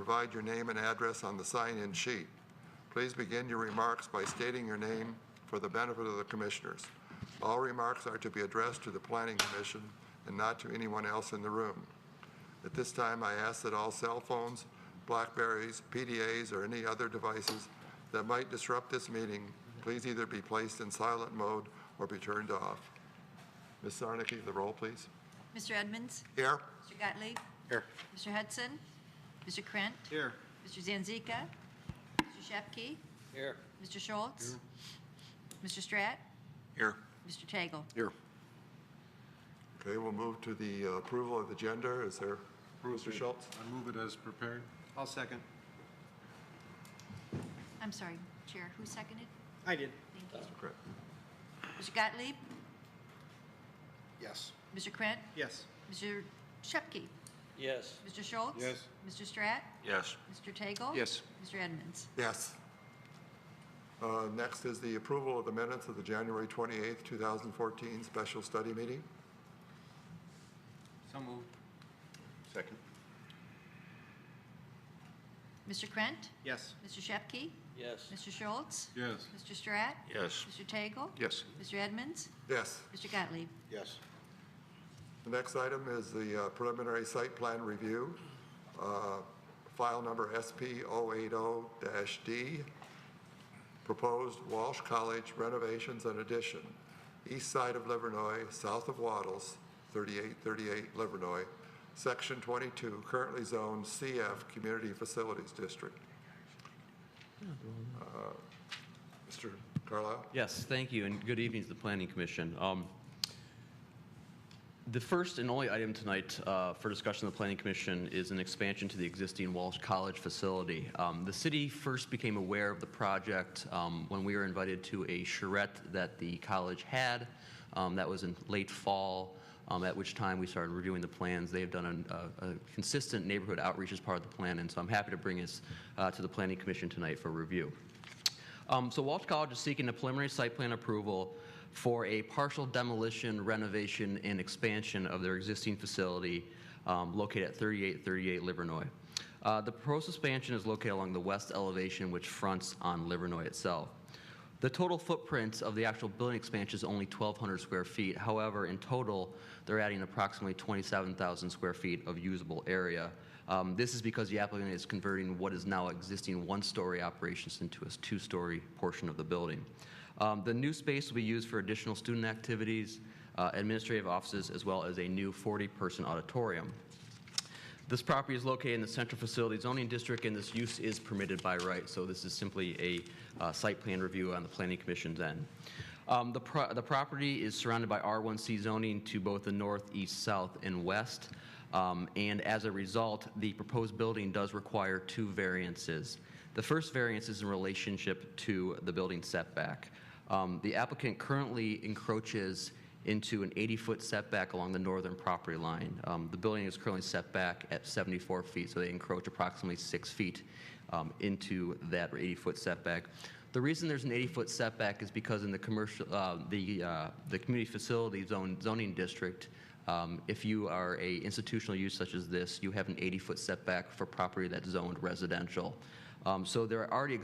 provide your name and address on the sign-in sheet. Please begin your remarks by stating your name for the benefit of the commissioners. All remarks are to be addressed to the Planning Commission and not to anyone else in the room. At this time, I ask that all cell phones, Blackberries, PDAs, or any other devices that might disrupt this meeting please either be placed in silent mode or be turned off. Ms. Sarnicki, the roll, please. Mr. Edmonds? Here. Mr. Gottlieb? Here. Mr. Hudson? Mr. Krent? Here. Mr. Zanzika? Mr. Shepke? Here. Mr. Schultz? Mr. Stratt? Here. Mr. Tagle? Here. Okay, we'll move to the approval of the agenda. Is there, Mr. Schultz? I move it as prepared. I'll second. I'm sorry, Chair, who seconded? I did. Thank you. Mr. Krent. Mr. Gottlieb? Yes. Mr. Krent? Yes. Mr. Shepke? Yes. Mr. Schultz? Yes. Mr. Stratt? Yes. Mr. Tagle? Yes. Mr. Edmonds? Yes. Next is the approval of the minutes of the January 28th, 2014 special study meeting. So moved. Second. Mr. Krent? Yes. Mr. Shepke? Yes. Mr. Schultz? Yes. Mr. Stratt? Yes. Mr. Tagle? Yes. Mr. Edmonds? Yes. Mr. Gottlieb? Yes. The next item is the preliminary site plan review, file number SP 080-D, proposed Walsh College renovations and addition, east side of Livernois, south of Waddles, 3838 Livernois, section 22, currently zoned CF Community Facilities District. Mr. Carlisle? Yes, thank you, and good evening to the Planning Commission. The first and only item tonight for discussion of the Planning Commission is an expansion to the existing Walsh College facility. The city first became aware of the project when we were invited to a charrette that the college had. That was in late fall, at which time we started reviewing the plans. They have done a consistent neighborhood outreach as part of the plan, and so I'm happy to bring this to the Planning Commission tonight for review. So Walsh College is seeking a preliminary site plan approval for a partial demolition, renovation, and expansion of their existing facility located at 3838 Livernois. The proposed expansion is located along the west elevation, which fronts on Livernois itself. The total footprint of the actual building expansion is only 1,200 square feet. However, in total, they're adding approximately 27,000 square feet of usable area. This is because the applicant is converting what is now existing one-story operations into a two-story portion of the building. The new space will be used for additional student activities, administrative offices, as well as a new 40-person auditorium. This property is located in the Central Facility Zoning District, and this use is permitted by right, so this is simply a site plan review on the Planning Commission's end. The property is surrounded by R1C zoning to both the north, east, south, and west, and as a result, the proposed building does require two variances. The first variance is in relationship to the building setback. The applicant currently encroaches into an 80-foot setback along the northern property line. The building is currently set back at 74 feet, so they encroach approximately 6 feet into that 80-foot setback. The reason there's an 80-foot setback is because in the commercial, the community facility zoning district, if you are a institutional use such as this, you have an 80-foot setback for property that's zoned residential. So they're already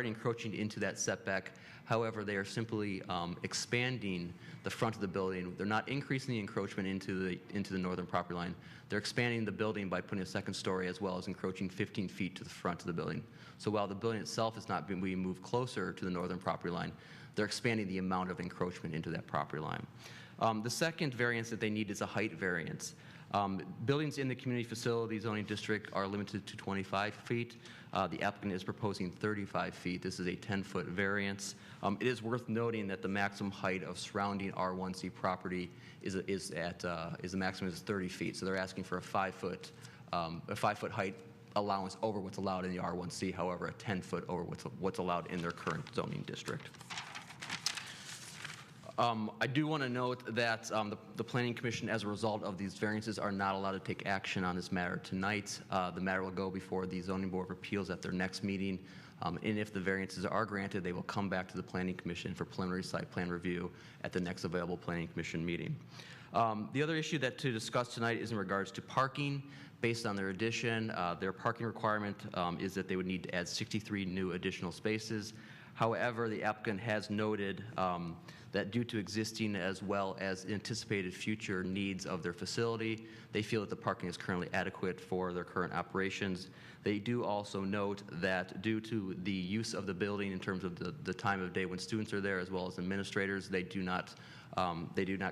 encroaching into that setback. However, they are simply expanding the front of the building. They're not increasing the encroachment into the northern property line. They're expanding the building by putting a second story as well as encroaching 15 feet to the front of the building. So while the building itself is not being moved closer to the northern property line, they're expanding the amount of encroachment into that property line. The second variance that they need is a height variance. Buildings in the community facility zoning district are limited to 25 feet. The applicant is proposing 35 feet. This is a 10-foot variance. It is worth noting that the maximum height of surrounding R1C property the maximum is 30 feet. So they're asking for a 5-foot height allowance over what's allowed in the R1C. However, a 10-foot over what's allowed in their current zoning district. I do want to note that the Planning Commission, as a result of these variances, are not allowed to take action on this matter tonight. The matter will go before the Zoning Board of Appeals at their next meeting, and if the variances are granted, they will come back to the Planning Commission for preliminary site plan review at the next available Planning Commission meeting. The other issue to discuss tonight is in regards to parking. Based on their addition, their parking requirement is that they would need to add 63 new additional spaces. However, the applicant has noted that due to existing as well as anticipated future needs of their facility, they feel that the parking is currently adequate for their current operations. They do also note that due to the use of the building in terms of the time of day when students are there as well as administrators, they do not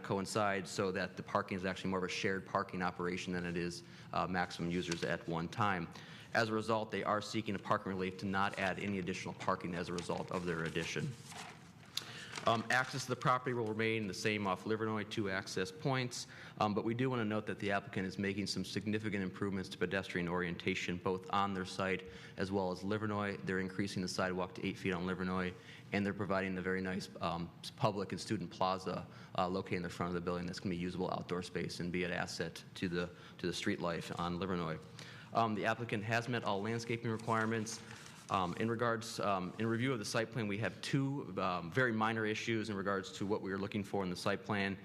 coincide, so that the parking is actually more of a shared parking operation than it is maximum users at one time. As a result, they are seeking a parking relief to not add any additional parking as a result of their addition. Access to the property will remain the same off Livernois, 2 access points, but we do want to note that the applicant is making some significant improvements to pedestrian orientation both on their site as well as Livernois. They're increasing the sidewalk to 8 feet on Livernois, and they're providing a very nice public and student plaza located in the front of the building that's going to be usable outdoor space and be an asset to the street life on Livernois. The applicant has met all landscaping requirements. In review of the site plan, we have 2 very minor issues in regards to what we are looking for in the site plan.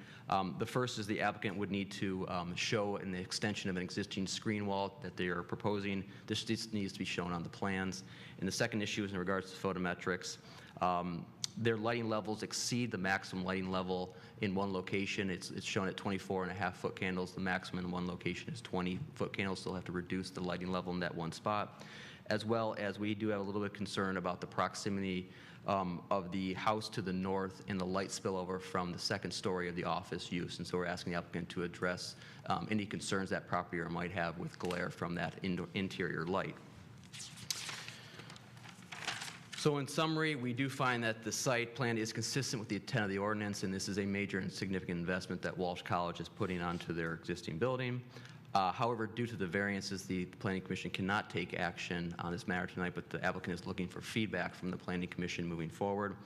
The first is the applicant would need to show an extension of an existing screen wall that they are proposing. This needs to be shown on the plans. And the second issue is in regards to photometrics. Their lighting levels exceed the maximum lighting level in one location. It's shown at 24.5-foot candles. The maximum in one location is 20-foot candles, so they'll have to reduce the lighting level in that one spot. As well as we do have a little bit of concern about the proximity of the house to the north and the light spillover from the second story of the office use. And so we're asking the applicant to address any concerns that property owner might have with glare from that interior light. So in summary, we do find that the site plan is consistent with the intent of the ordinance, and this is a major and significant investment that Walsh College is putting onto their existing building. However, due to the variances, the Planning Commission cannot take action on this matter tonight, but the applicant is looking for feedback from the Planning Commission moving forward.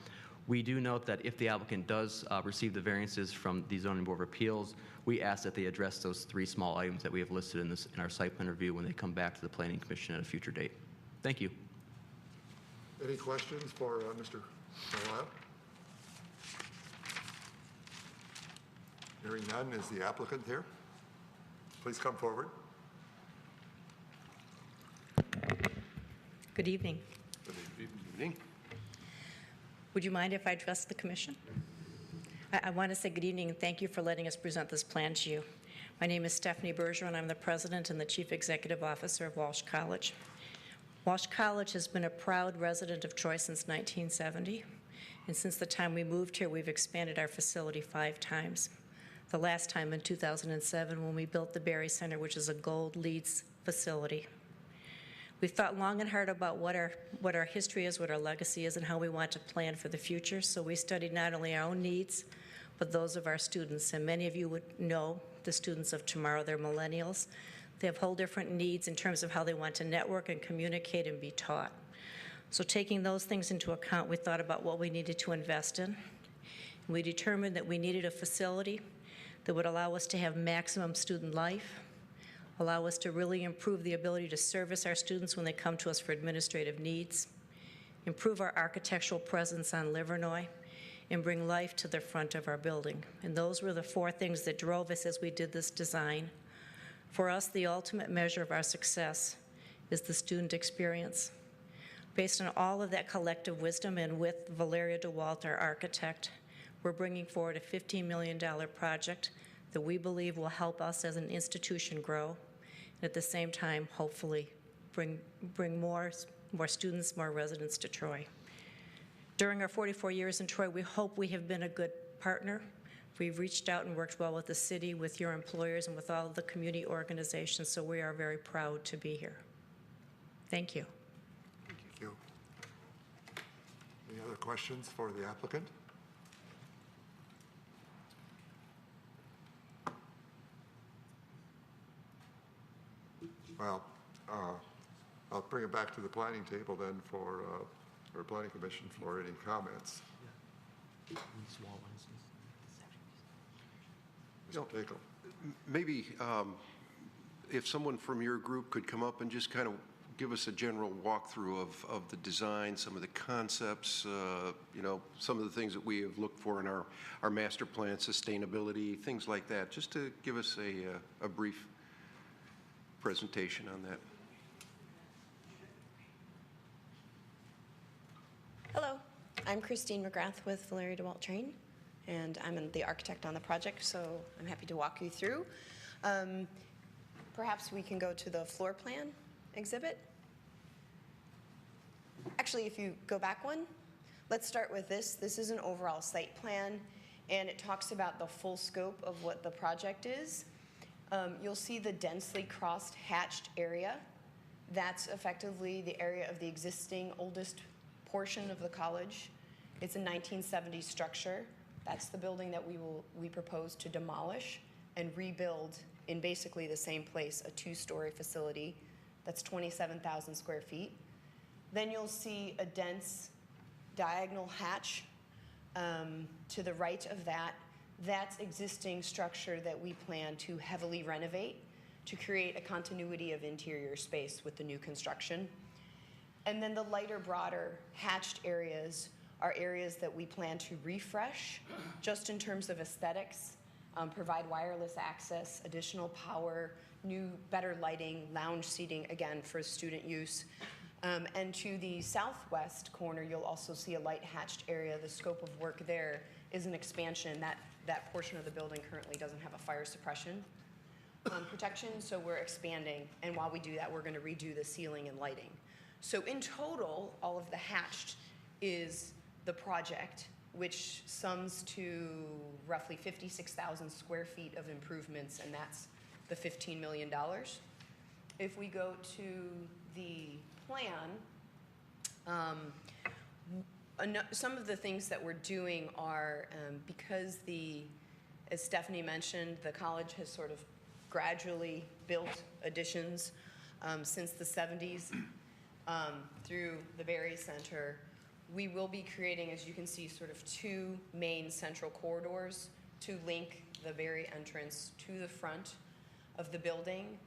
We do note that if the applicant does receive the variances from the Zoning Board of Appeals, we ask that they address those 3 small items that we have listed in our site plan review when they come back to the Planning Commission at a future date. Thank you. Any questions for Mr. Carlisle? Hearing none, is the applicant here? Please come forward. Good evening. Good Evening. Would you mind if I address the commission? I want to say good evening and thank you for letting us present this plan to you. My name is Stephanie Berger, and I'm the president and the chief executive officer of Walsh College. Walsh College has been a proud resident of Troy since 1970, and since the time we moved here, we've expanded our facility 5 times. The last time in 2007 when we built the Berry Center, which is a gold LEED facility. We've thought long and hard about what our history is, what our legacy is, and how we want to plan for the future. So we studied not only our own needs, but those of our students. And many of you would know the students of tomorrow, they're millennials. They have whole different needs in terms of how they want to network and communicate and be taught. So taking those things into account, we thought about what we needed to invest in. And we determined that we needed a facility that would allow us to have maximum student life, allow us to really improve the ability to service our students when they come to us for administrative needs, improve our architectural presence on Livernois, and bring life to the front of our building. And those were the 4 things that drove us as we did this design. For us, the ultimate measure of our success is the student experience. Based on all of that collective wisdom and with Valeria DeWalt, our architect, we're bringing forward a $15 million project that we believe will help us as an institution grow, and at the same time, hopefully, bring more students, more residents to Troy. During our 44 years in Troy, we hope we have been a good partner. We've reached out and worked well with the city, with your employers, and with all of the community organizations, so we are very proud to be here. Thank you. Thank you. Any other questions for the applicant? Well, I'll bring it back to the planning table then for, or planning commission for any comments. Mr. Daigle. Maybe if someone from your group could come up and just kind of give us a general walkthrough of the design, some of the concepts, you know, some of the things that we have looked for in our master plan, sustainability, things like that, just to give us a brief presentation on that. Hello, I'm Christine McGrath with Februrary DeWalt Train, and I'm the architect on the project, so I'm happy to walk you through. Perhaps we can go to the floor plan exhibit. Actually, if you go back one, let's start with this. This is an overall site plan, and it talks about the full scope of what the project is. You'll see the densely crossed hatched area. That's effectively the area of the existing oldest portion of the college. It's a 1970s structure. That's the building that we propose to demolish and rebuild in basically the same place, a 2-story facility that's 27,000 square feet. Then you'll see a dense diagonal hatch to the right of that. That's existing structure that we plan to heavily renovate to create a continuity of interior space with the new construction. And then the lighter, broader hatched areas are areas that we plan to refresh just in terms of aesthetics, provide wireless access, additional power, new, better lighting, lounge seating, again, for student use. And to the southwest corner, you'll also see a light hatched area. The scope of work there is an expansion. That portion of the building currently doesn't have a fire suppression protection, so we're expanding. And while we do that, we're going to redo the ceiling and lighting. So in total, all of the hatched is the project, which sums to roughly 56,000 square feet of improvements, and that's the $15 million. If we go to the plan, some of the things that we're doing are, because as Stephanie mentioned, the college has sort of gradually built additions since the 70s through the Berry Center. We will be creating, as you can see, sort of 2 main central corridors to link the Berry entrance to the front of the building.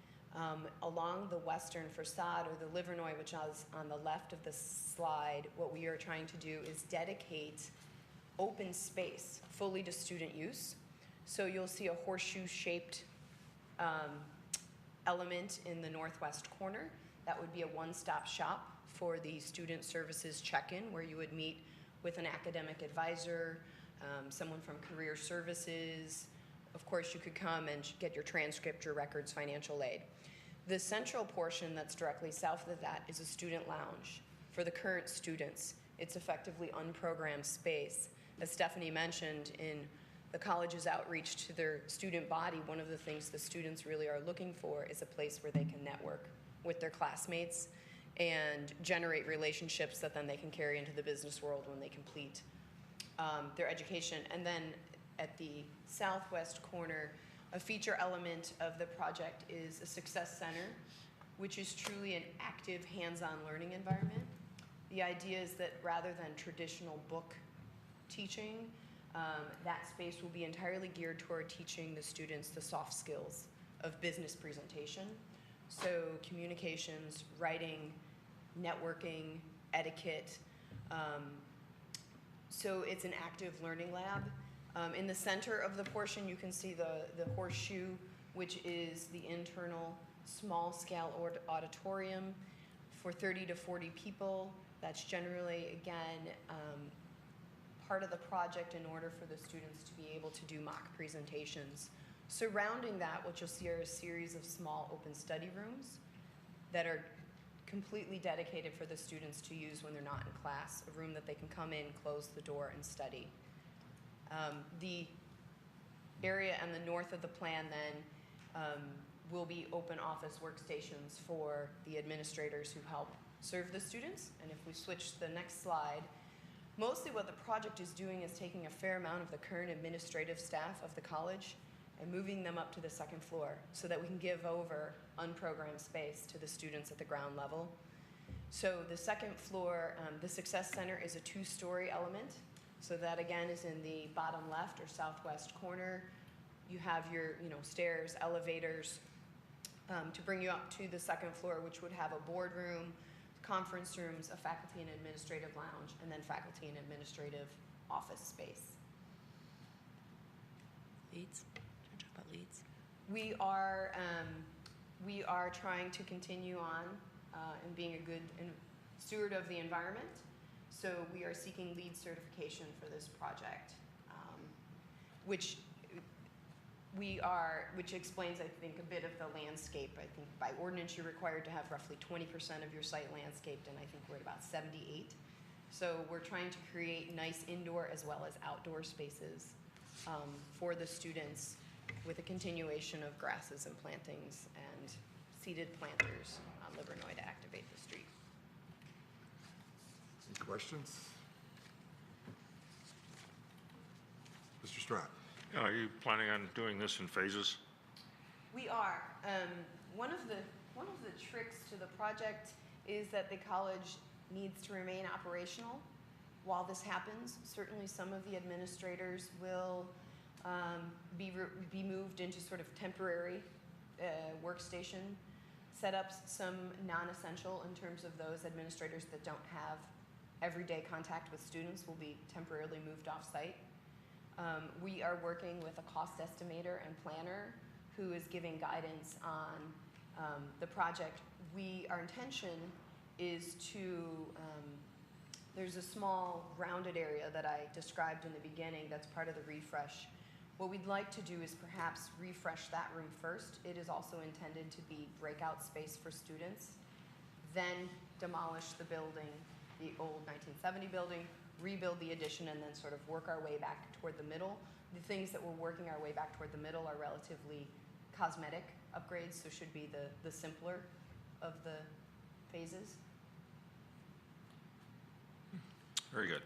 Along the western facade, or the Livernois, which is on the left of the slide, what we are trying to do is dedicate open space fully to student use. So you'll see a horseshoe-shaped element in the northwest corner. That would be a one-stop shop for the student services check-in, where you would meet with an academic advisor, someone from career services. Of course, you could come and get your transcript, your records, financial aid. The central portion that's directly south of that is a student lounge. For the current students, it's effectively unprogrammed space. As Stephanie mentioned, in the college's outreach to their student body, one of the things the students really are looking for is a place where they can network with their classmates and generate relationships that then they can carry into the business world when they complete their education. And then at the southwest corner, a feature element of the project is a success center, which is truly an active, hands-on learning environment. The idea is that rather than traditional book teaching, that space will be entirely geared toward teaching the students the soft skills of business presentation. So communications, writing, networking, etiquette. So it's an active learning lab. In the center of the portion, you can see the horseshoe, which is the internal small-scale auditorium for 30 to 40 people. That's generally, again, part of the project in order for the students to be able to do mock presentations. Surrounding that, what you'll see are a series of small open study rooms that are completely dedicated for the students to use when they're not in class, a room that they can come in, close the door, and study. The area on the north of the plan then will be open office workstations for the administrators who help serve the students. And if we switch to the next slide, mostly what the project is doing is taking a fair amount of the current administrative staff of the college and moving them up to the second floor so that we can give over unprogrammed space to the students at the ground level. So the second floor, the Success Center is a 2-story element. So that again is in the bottom left or southwest corner. You have your stairs, elevators to bring you up to the second floor, which would have a boardroom, conference rooms, a faculty and administrative lounge, and then faculty and administrative office space. Leads? Can I talk about leads? We are We are trying to continue on and being a good steward of the environment. So we are seeking LEED certification for this project, which explains, I think, a bit of the landscape. I think by ordinance, you're required to have roughly 20% of your site landscaped, and I think we're at about 78. So we're trying to create nice indoor as well as outdoor spaces for the students with a continuation of grasses and plantings and seeded planters on Livernois to activate the street. Any questions? Mr. Stratt? Are you planning on doing this in phases? We are. One of the tricks to the project is that the college needs to remain operational while this happens. Certainly, some of the administrators will be moved into sort of temporary workstation setups. Some non-essential in terms of those administrators that don't have everyday contact with students will be temporarily moved off-site. We are working with a cost estimator and planner who is giving guidance on the project. Our intention is to, there's a small rounded area that I described in the beginning that's part of the refresh. What we'd like to do is perhaps refresh that room first. It is also intended to be breakout space for students, then demolish the building, the old 1970 building, rebuild the addition, and then sort of work our way back toward the middle. The things that we're working our way back toward the middle are relatively cosmetic upgrades, so should be the simpler of the phases. Very good.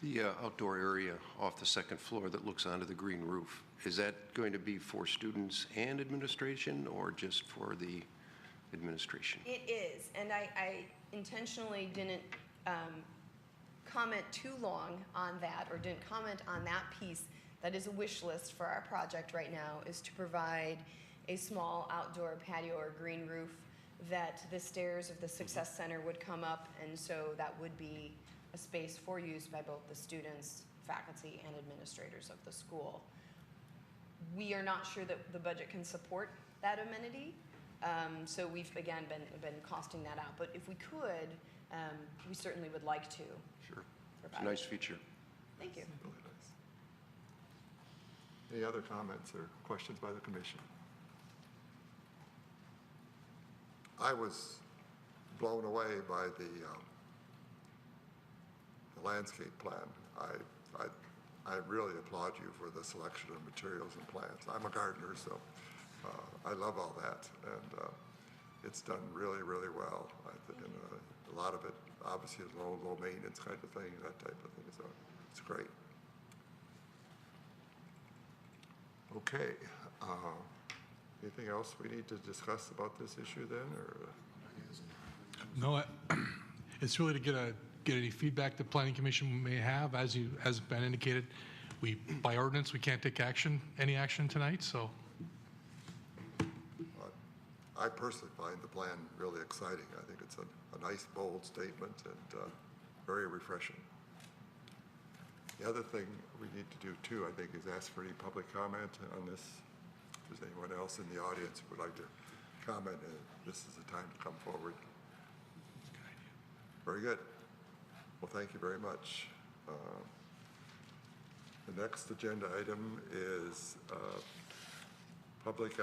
The outdoor area off the second floor that looks onto the green roof, is that going to be for students and administration or just for the administration? It is, and I intentionally didn't comment too long on that, or didn't comment on that piece. That is a wish list for our project right now, is to provide a small outdoor patio or green roof that the stairs of the Success Center would come up, and so that would be a space for use by both the students, faculty, and administrators of the school. We are not sure that the budget can support that amenity, so we've again been costing that out. But if we could, we certainly would like to. Sure. It's a nice feature. Thank you. Really nice. Any other comments or questions by the commission? I was blown away by the landscape plan. I really applaud you for the selection of materials and plants. I'm a gardener, so I love all that, and it's done really, really well. And a lot of it, obviously, is low maintenance kind of thing, that type of thing. So it's great. Okay. Anything else we need to discuss about this issue then, or? No, it's really to get any feedback the Planning Commission may have. As Ben indicated, by ordinance, we can't take any action tonight, so. I personally find the plan really exciting. I think it's a nice, bold statement and very refreshing. The other thing we need to do too, I think, is ask for any public comment on this. If there's anyone else in the audience who would like to comment, this is the time to come forward. Very good. Well, thank you very much. The next agenda item is public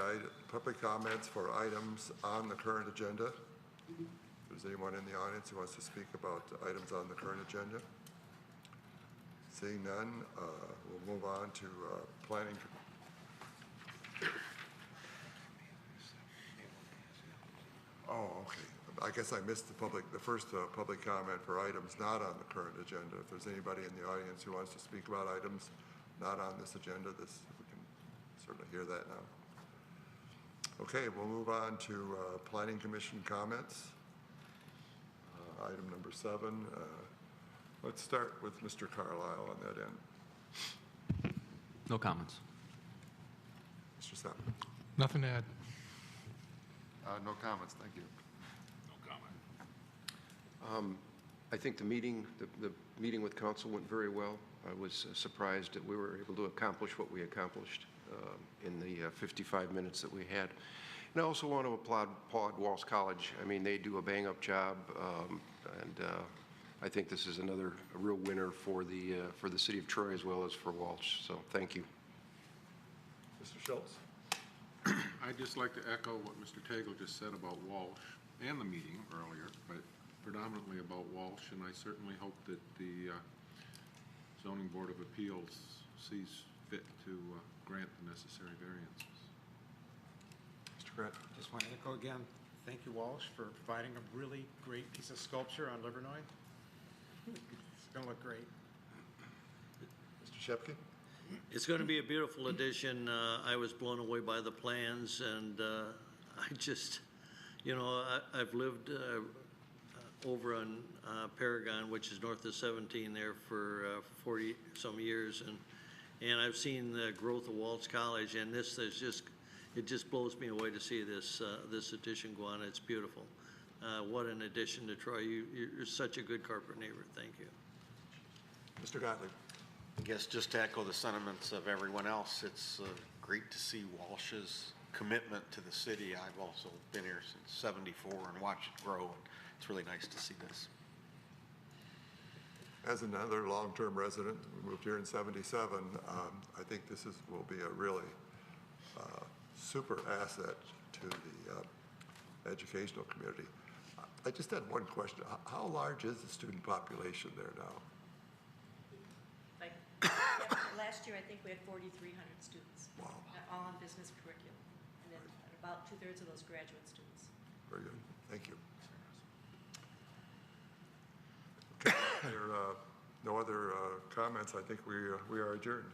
comments for items on the current agenda. If there's anyone in the audience who wants to speak about items on the current agenda. Seeing none, we'll move on to planning. Oh, okay. I guess I missed the first public comment for items not on the current agenda. If there's anybody in the audience who wants to speak about items not on this agenda, we can certainly hear that now. Okay, we'll move on to Planning Commission comments. Item number 7. Let's start with Mr. Carlisle on that end. No comments. Mr. Sepp. Nothing to add. No comments, thank you. I think the meeting with council went very well. I was surprised that we were able to accomplish what we accomplished in the 55 minutes that we had. And I also want to applaud Walsh College. I mean, they do a bang-up job, and I think this is another real winner for the city of Troy as well as for Walsh. So thank you. Mr. Schultz? I'd just like to echo what Mr. Tagle just said about Walsh and the meeting earlier, but predominantly about Walsh, and I certainly hope that the Zoning Board of Appeals sees fit to grant the necessary variances. Mr. Grant? Just want to echo again, thank you, Walsh, for providing a really great piece of sculpture on Livernois. It's going to look great. Mr. Shepke? It's going to be a beautiful addition. I was blown away by the plans, and I just, I've lived over on Paragon, which is north of 17 there for 40-some years, and I've seen the growth of Walsh College, and this is it just blows me away to see this addition go on. It's beautiful. What an addition to Troy. You're such a good corporate neighbor. Thank you. Mr. Gottlieb? I guess just to echo the sentiments of everyone else, it's great to see Walsh's commitment to the city. I've also been here since '74 and watched it grow, and it's really nice to see this. As another long-term resident, we moved here in '77, I think this will be a really super asset to the educational community. I just had one question. How large is the student population there now? Last year, I think we had 4,300 students. Wow. All on business curriculum, and then about 2/3 of those graduate students. Very good. Thank you. Okay, if there are no other comments, I think we are adjourned.